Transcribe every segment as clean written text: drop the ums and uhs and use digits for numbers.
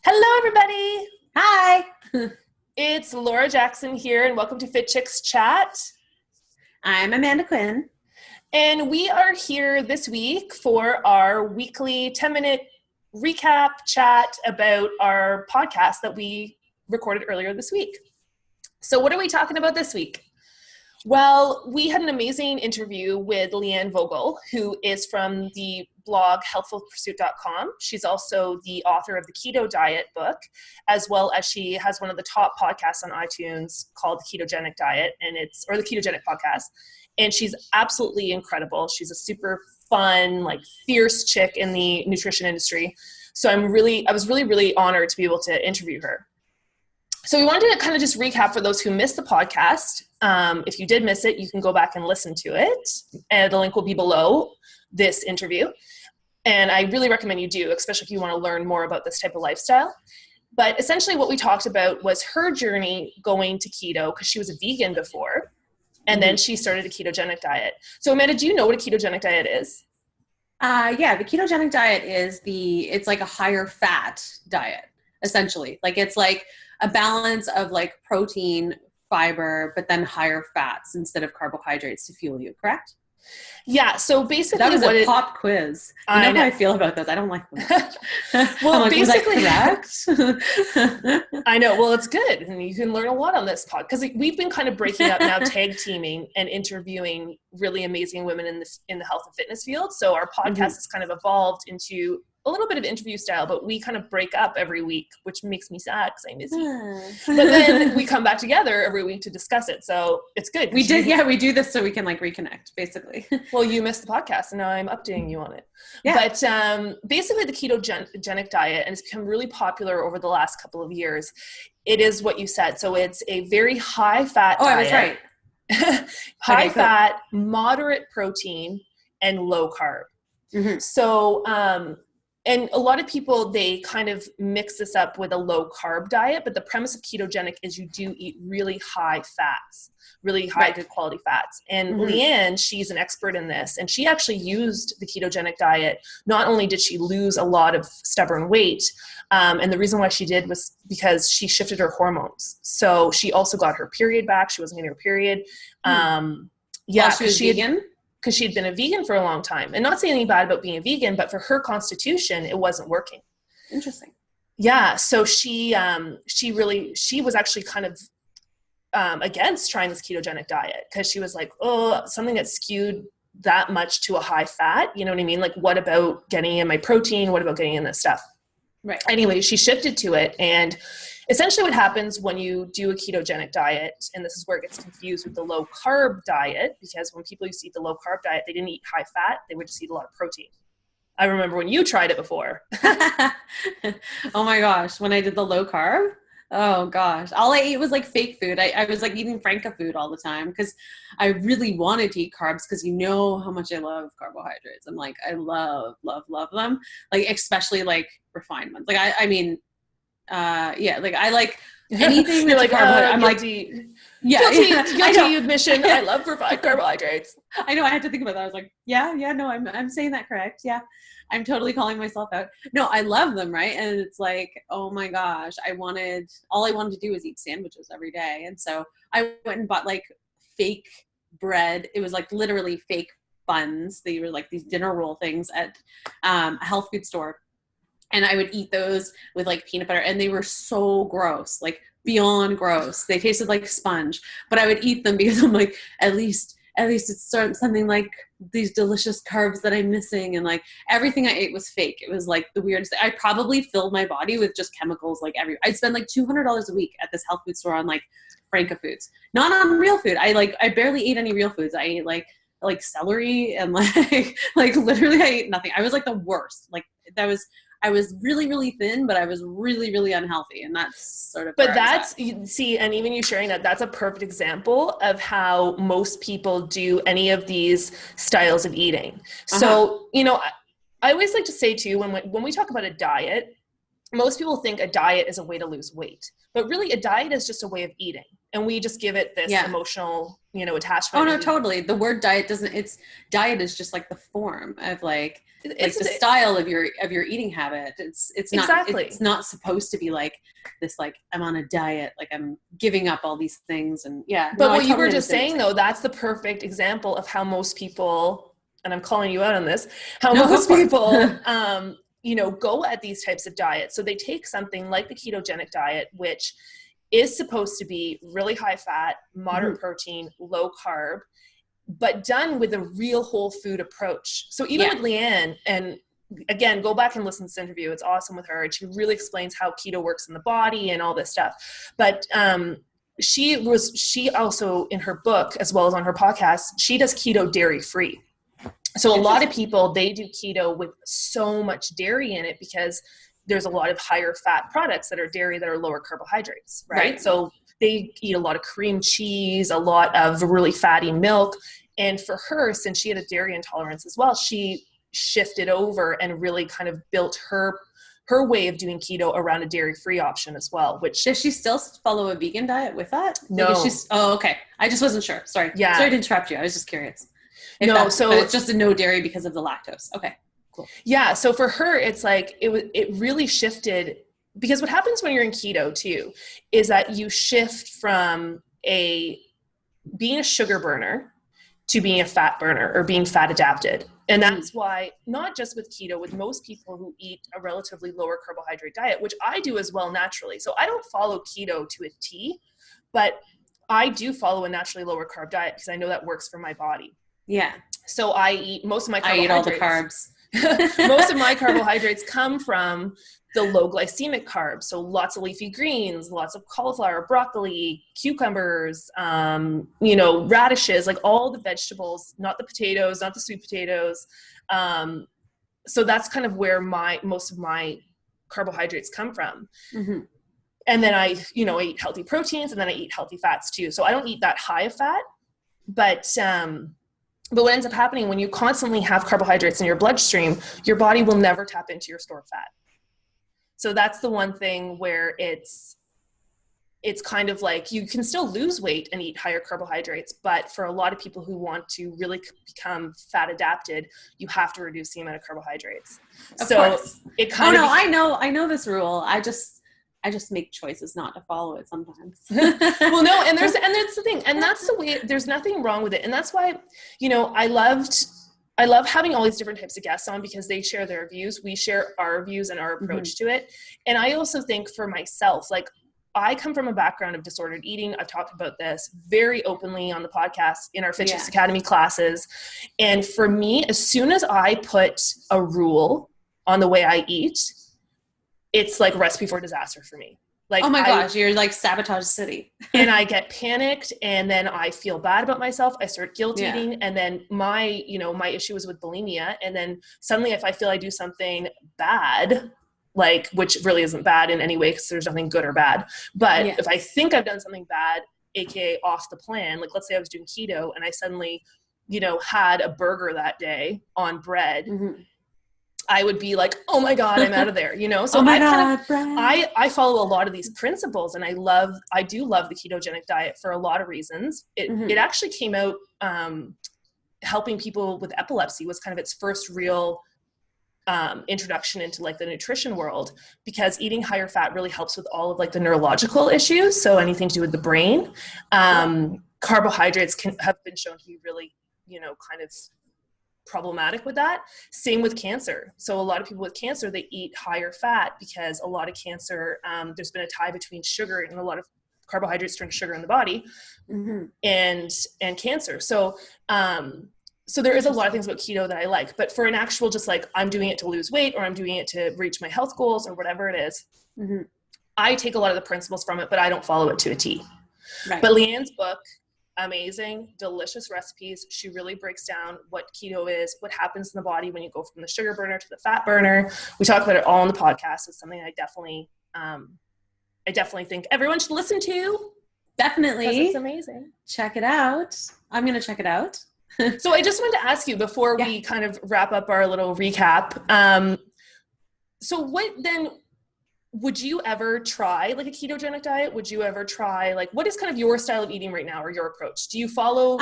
Hello, everybody. Hi. It's Laura Jackson here, and welcome to Fit Chicks Chat. I'm Amanda Quinn. And we are here this week for our weekly 10-minute recap chat about our podcast that we recorded earlier this week. So what are we talking about this week? Well, we had an amazing interview with Leanne Vogel, who is from the blog healthfulpursuit.com. She's also the author of the Keto Diet book, as well as she has one of the top podcasts on iTunes called the Ketogenic Diet, or the Ketogenic Podcast. And she's absolutely incredible. She's a super fun, fierce chick in the nutrition industry. So I was really honored to be able to interview her. So we wanted to kind of just recap for those who missed the podcast. If you did miss it, you can go back and listen to it. And the link will be below this interview. And I really recommend you do, especially if you want to learn more about this type of lifestyle. But essentially what we talked about was her journey going to keto, because she was a vegan before. And then she started a ketogenic diet. So Amanda, do you know what a ketogenic diet is? Yeah, the ketogenic diet it's like a higher fat diet, essentially. It's like a balance of protein, fiber, but then higher fats instead of carbohydrates to fuel you, correct? Yeah, so basically that was a pop quiz. You know how I feel about this. I don't like them. Well, basically, was that correct? I know. Well, it's good. And you can learn a lot on this pod because we've been kind of breaking up now, tag teaming and interviewing really amazing women in the health and fitness field. So our podcast has kind of evolved into a little bit of interview style, but we kind of break up every week, which makes me sad because I miss you. But then we come back together every week to discuss it. So it's good. We do this so we can reconnect, basically. Well, you missed the podcast and now I'm updating you on it. Yeah. But basically the ketogenic diet, and it's become really popular over the last couple of years. It is what you said. So it's a very high fat diet. I was right. High fat, moderate protein, and low carb. Mm-hmm. So, and a lot of people, they kind of mix this up with a low carb diet, but the premise of ketogenic is you do eat really high fats, really high good quality fats. And Leanne, she's an expert in this, and she actually used the ketogenic diet. Not only did she lose a lot of stubborn weight, and the reason why she did was because she shifted her hormones. So she also got her period back. She wasn't getting her period. Yeah, she was vegan. Because she'd been a vegan for a long time, and not saying anything bad about being a vegan, but for her constitution, it wasn't working. Interesting. Yeah. So she was actually kind of against trying this ketogenic diet because she was like, oh, something that skewed that much to a high fat. You know what I mean? What about getting in my protein? What about getting in this stuff? Right. Anyway, she shifted to it, and essentially what happens when you do a ketogenic diet, and this is where it gets confused with the low carb diet, because when people used to eat the low carb diet, they didn't eat high fat, they would just eat a lot of protein. I remember when you tried it before. Oh my gosh, when I did the low carb, oh gosh, all I ate was fake food. I was eating Franca food all the time because I really wanted to eat carbs because you know how much I love carbohydrates. I love them, especially refined ones. I like anything that's carbohydrate. I'm guilty. Guilty admission. I love refined carbohydrates. I know. I had to think about that. I was like, no, I'm saying that correct. Yeah, I'm totally calling myself out. No, I love them, right? And it's oh my gosh, all I wanted to do was eat sandwiches every day, and so I went and bought fake bread. It was literally fake buns. They were these dinner roll things at a health food store. And I would eat those with peanut butter, and they were so gross, beyond gross. They tasted like sponge, but I would eat them because I'm at least it's something these delicious carbs that I'm missing. And everything I ate was fake. It was the weirdest thing. I probably filled my body with just chemicals I'd spend $200 a week at this health food store on Franca foods, not on real food. I barely ate any real foods. I ate celery and literally I ate nothing. I was the worst. I was really, really thin, but I was really, really unhealthy. And that's sort of, but see, and even you sharing that's a perfect example of how most people do any of these styles of eating. So, I always like to say too, when we talk about a diet, most people think a diet is a way to lose weight, but really a diet is just a way of eating. and we just give it this emotional, attachment. Oh no, totally. The word diet diet is just like the form of like the style of your eating habit. It's not exactly. It's not supposed to be like this, like I'm on a diet, like I'm giving up all these things. And but what you were just saying though, that's the perfect example of how most people, and I'm calling you out on this, most people, go at these types of diets. So they take something like the ketogenic diet, which is supposed to be really high fat, moderate protein, low carb, but done with a real whole food approach. So even with Leanne, and again, go back and listen to this interview. It's awesome with her. And she really explains how keto works in the body and all this stuff. But she also, in her book, as well as on her podcast, she does keto dairy free. So a lot of people, they do keto with so much dairy in it because there's a lot of higher fat products that are dairy that are lower carbohydrates, right? So they eat a lot of cream cheese, a lot of really fatty milk. And for her, since she had a dairy intolerance as well, she shifted over and really kind of built her way of doing keto around a dairy-free option as well. Which does she still follow a vegan diet with that? No. Like okay. I just wasn't sure. Sorry. Yeah. Sorry to interrupt you. I was just curious. But it's just a no dairy because of the lactose. Okay. Cool. Yeah. So for her, it's like, it really shifted, because what happens when you're in keto too, is that you shift from being a sugar burner to being a fat burner or being fat adapted. And that's why, not just with keto, with most people who eat a relatively lower carbohydrate diet, which I do as well naturally. So I don't follow keto to a T, but I do follow a naturally lower carb diet because I know that works for my body. Yeah. So I eat most of my carbohydrates. I eat all the carbs. Most of my carbohydrates come from the low glycemic carbs. So lots of leafy greens, lots of cauliflower, broccoli, cucumbers, radishes, like all the vegetables, not the potatoes, not the sweet potatoes. So that's kind of where most of my carbohydrates come from. Mm-hmm. And then I eat healthy proteins, and then I eat healthy fats too. So I don't eat that high of fat, but what ends up happening when you constantly have carbohydrates in your bloodstream, your body will never tap into your stored fat. So that's the one thing where it's kind of like you can still lose weight and eat higher carbohydrates, but for a lot of people who want to really become fat adapted, you have to reduce the amount of carbohydrates. Of course. It kind of I know this rule. I just make choices not to follow it sometimes. Well, no, and that's the thing. And that's the way, there's nothing wrong with it. And that's why, I love having all these different types of guests on, because they share their views. We share our views and our approach to it. And I also think for myself, like I come from a background of disordered eating. I've talked about this very openly on the podcast in our Fitness Academy classes. And for me, as soon as I put a rule on the way I eat, it's like a recipe for disaster for me. Like, oh my gosh, you're like sabotage city. And I get panicked, and then I feel bad about myself. I start guilt eating. And then my issue was with bulimia. And then suddenly if I feel I do something bad, like, which really isn't bad in any way, because there's nothing good or bad. But if I think I've done something bad, AKA off the plan, like let's say I was doing keto and I suddenly, had a burger that day on bread, I would be like, oh my God, I'm out of there, So I follow a lot of these principles, and I do love the ketogenic diet for a lot of reasons. It actually came out helping people with epilepsy was kind of its first real introduction into like the nutrition world, because eating higher fat really helps with all of like the neurological issues. So anything to do with the brain, carbohydrates have been shown to be really, kind of problematic with that. Same with cancer. So a lot of people with cancer, they eat higher fat because a lot of cancer, there's been a tie between sugar and a lot of carbohydrates turn sugar in the body and cancer. So there is a lot of things about keto that I like, but for an actual, just like I'm doing it to lose weight or I'm doing it to reach my health goals or whatever it is, I take a lot of the principles from it, but I don't follow it to a T. Right. But Leanne's book, amazing, delicious recipes. She really breaks down what keto is, what happens in the body when you go from the sugar burner to the fat burner. We talk about it all on the podcast. It's something I definitely think everyone should listen to. Definitely. Because it's amazing. Check it out. I'm going to check it out. So I just wanted to ask you before we kind of wrap up our little recap. So what then, would you ever try like a ketogenic diet? Would you ever try, like, what is kind of your style of eating right now or your approach? Do you follow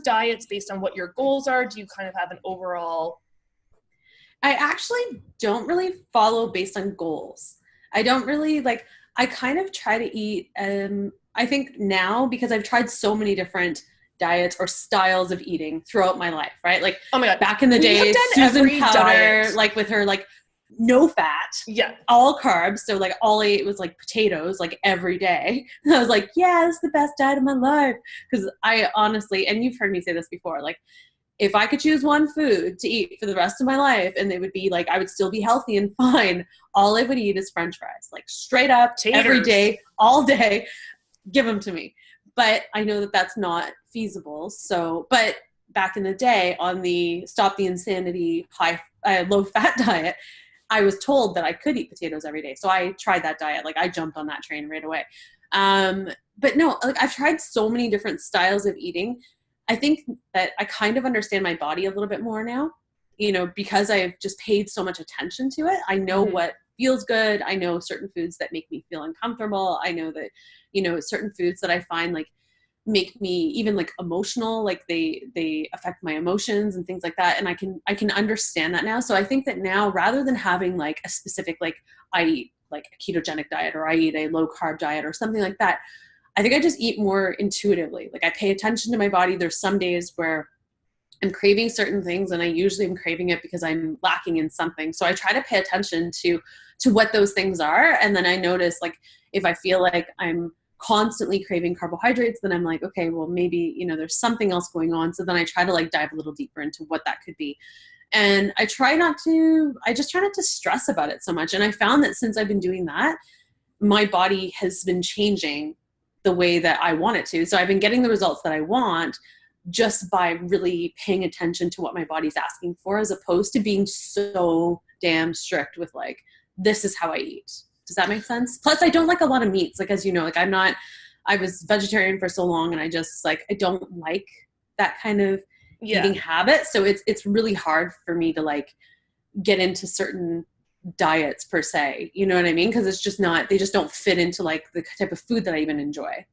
diets based on what your goals are? Do you kind of have an overall? I actually don't really follow based on goals. I don't really like, I kind of try to eat, I think now, because I've tried so many different diets or styles of eating throughout my life, right? Like, oh my God, back in the day, Susan Powder, diet. Like with her, like, no fat, all carbs. So like all I ate was like potatoes, like every day. And I was like, yeah, this is the best diet of my life. Because I honestly, and you've heard me say this before, like if I could choose one food to eat for the rest of my life and it would be like, I would still be healthy and fine, all I would eat is French fries, like straight up every day, all day, give them to me. But I know that that's not feasible. So, but back in the day on the Stop the Insanity low fat diet, I was told that I could eat potatoes every day. So I tried that diet. Like I jumped on that train right away. But no, like I've tried so many different styles of eating. I think that I kind of understand my body a little bit more now, you know, because I've just paid so much attention to it. I know what feels good. I know certain foods that make me feel uncomfortable. I know that, you know, certain foods that I find like make me even like emotional, like they affect my emotions and things like that. And I can understand that now. So I think that now, rather than having like a specific, like I eat like a ketogenic diet or I eat a low carb diet or something like that, I think I just eat more intuitively. Like I pay attention to my body. There's some days where I'm craving certain things and I usually am craving it because I'm lacking in something. So I try to pay attention to what those things are. And then I notice like, if I feel like I'm constantly craving carbohydrates, then I'm like, okay, well maybe, you know, there's something else going on. So then I try to like dive a little deeper into what that could be. And I just try not to stress about it so much. And I found that since I've been doing that, my body has been changing the way that I want it to. So I've been getting the results that I want just by really paying attention to what my body's asking for, as opposed to being so damn strict with like, this is how I eat. Does that make sense? Plus I don't like a lot of meats. Like, as you know, like I was vegetarian for so long and I just like, I don't like that kind of eating habit. So it's really hard for me to like get into certain diets per se. You know what I mean? Because it's just not, they just don't fit into like the type of food that I even enjoy.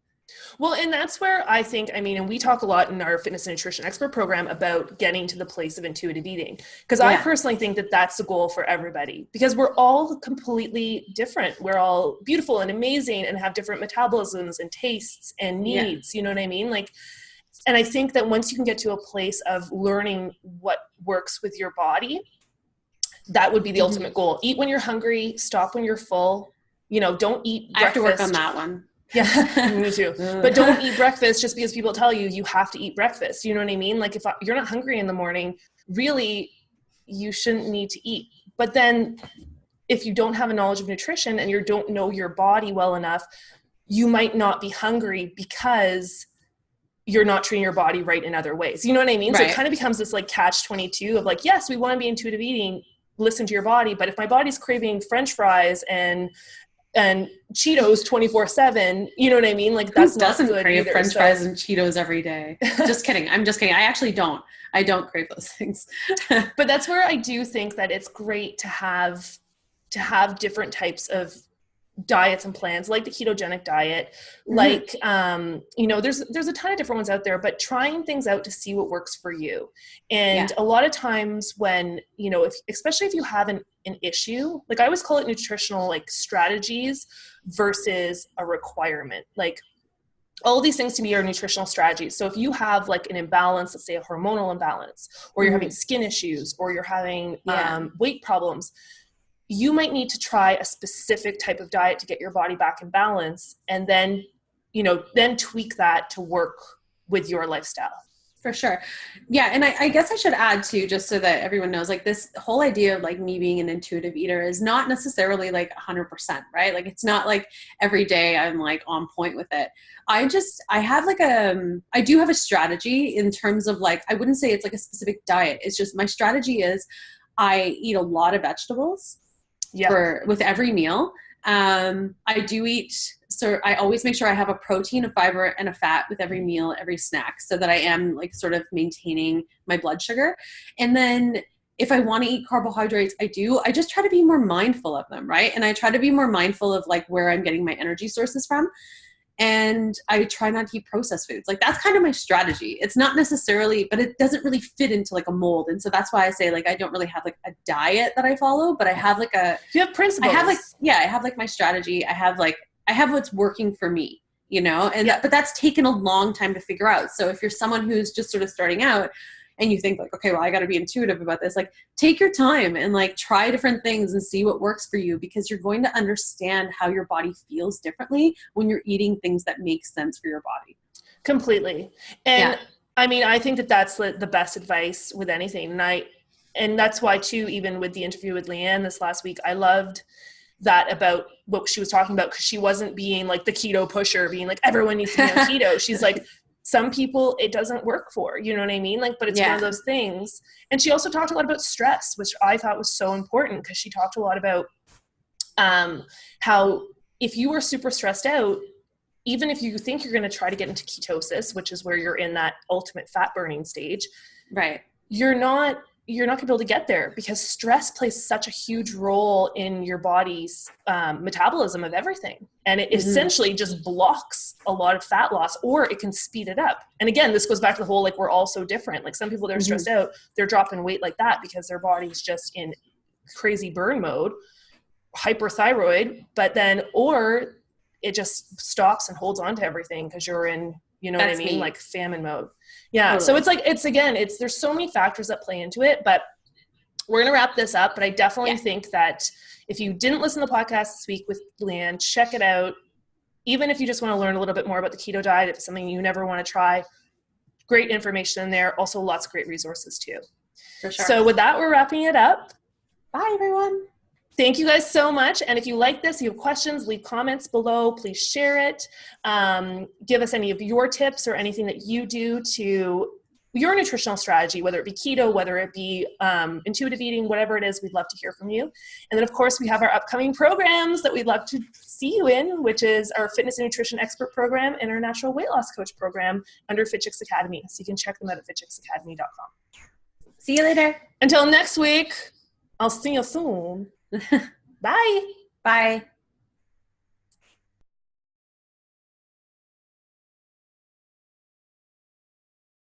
Well, and that's where I think, I mean, and we talk a lot in our fitness and nutrition expert program about getting to the place of intuitive eating. Because I personally think that that's the goal for everybody, because we're all completely different. We're all beautiful and amazing and have different metabolisms and tastes and needs. You know what I mean? Like, and I think that once you can get to a place of learning what works with your body, that would be the ultimate goal. Eat when you're hungry, stop when you're full, you know, don't eat breakfast. I have to work on that one. Yeah, me too. But don't eat breakfast just because people tell you have to eat breakfast. You know what I mean? Like if you're not hungry in the morning, really, you shouldn't need to eat. But then if you don't have a knowledge of nutrition and you don't know your body well enough, you might not be hungry because you're not treating your body right in other ways. You know what I mean? Right. So it kind of becomes this like catch-22 of like, yes, we want to be intuitive eating, listen to your body. But if my body's craving French fries and Cheetos 24/7, you know what I mean? Like that's not good. Who doesn't crave French fries and Cheetos every day? Just kidding. I'm just kidding. I actually don't. I don't crave those things. But that's where I do think that it's great to have different types of diets and plans, like the ketogenic diet, like, you know, there's a ton of different ones out there, but trying things out to see what works for you. And a lot of times when, you know, especially if you have an issue, like I always call it nutritional, like strategies versus a requirement. Like all of these things to me are nutritional strategies. So if you have like an imbalance, let's say a hormonal imbalance, or you're having skin issues, or you're having weight problems, you might need to try a specific type of diet to get your body back in balance. And then, you know, then tweak that to work with your lifestyle. For sure. Yeah. And I guess I should add too, just so that everyone knows, like this whole idea of like me being an intuitive eater is not necessarily like 100%, right? Like it's not like every day I'm like on point with it. I have like I do have a strategy in terms of like, I wouldn't say it's like a specific diet. It's just my strategy is I eat a lot of vegetables with every meal. I do eat, so I always make sure I have a protein, a fiber, and a fat with every meal, every snack, so that I am like sort of maintaining my blood sugar. And then If I want to eat carbohydrates, I do. I just try to be more mindful of them, right? And I try to be more mindful of like where I'm getting my energy sources from. And I try not to eat processed foods. Like that's kind of my strategy. It's not necessarily, but it doesn't really fit into like a mold. And so that's why I say like, I don't really have like a diet that I follow, but I have like you have principles. I have like my strategy. I have what's working for me, you know, and but that's taken a long time to figure out. So if you're someone who's just sort of starting out and you think like, okay, well, I got to be intuitive about this, like take your time and like try different things and see what works for you, because you're going to understand how your body feels differently when you're eating things that make sense for your body. Completely. And I mean, I think that that's the best advice with anything. And that's why too, even with the interview with Leanne this last week, I loved that about what she was talking about, because she wasn't being like the keto pusher, being like everyone needs to be on keto. She's like, some people it doesn't work for, you know what I mean? Like, but it's one of those things. And she also talked a lot about stress, which I thought was so important, because she talked a lot about how if you are super stressed out, even if you think you're going to try to get into ketosis, which is where you're in that ultimate fat burning stage, right? You're not going to be able to get there, because stress plays such a huge role in your body's metabolism of everything. And it essentially just blocks a lot of fat loss, or it can speed it up. And again, this goes back to the whole, like, we're all so different. Like some people that are stressed out, they're dropping weight like that because their body's just in crazy burn mode, hyperthyroid, but then, or it just stops and holds on to everything because you're in, you know what I mean? Like famine mode. Yeah. Totally. So it's like, there's so many factors that play into it, but we're going to wrap this up. But I definitely think that if you didn't listen to the podcast this week with Leanne, check it out. Even if you just want to learn a little bit more about the keto diet, if it's something you never want to try, great information in there. Also lots of great resources too. For sure. So with that, we're wrapping it up. Bye everyone. Thank you guys so much. And if you like this, you have questions, leave comments below. Please share it. Give us any of your tips or anything that you do to your nutritional strategy, whether it be keto, whether it be intuitive eating, whatever it is, we'd love to hear from you. And then, of course, we have our upcoming programs that we'd love to see you in, which is our fitness and nutrition expert program and our natural weight loss coach program under FitChicks Academy. So you can check them out at fitchicksacademy.com. See you later. Until next week, I'll see you soon. Bye. Bye.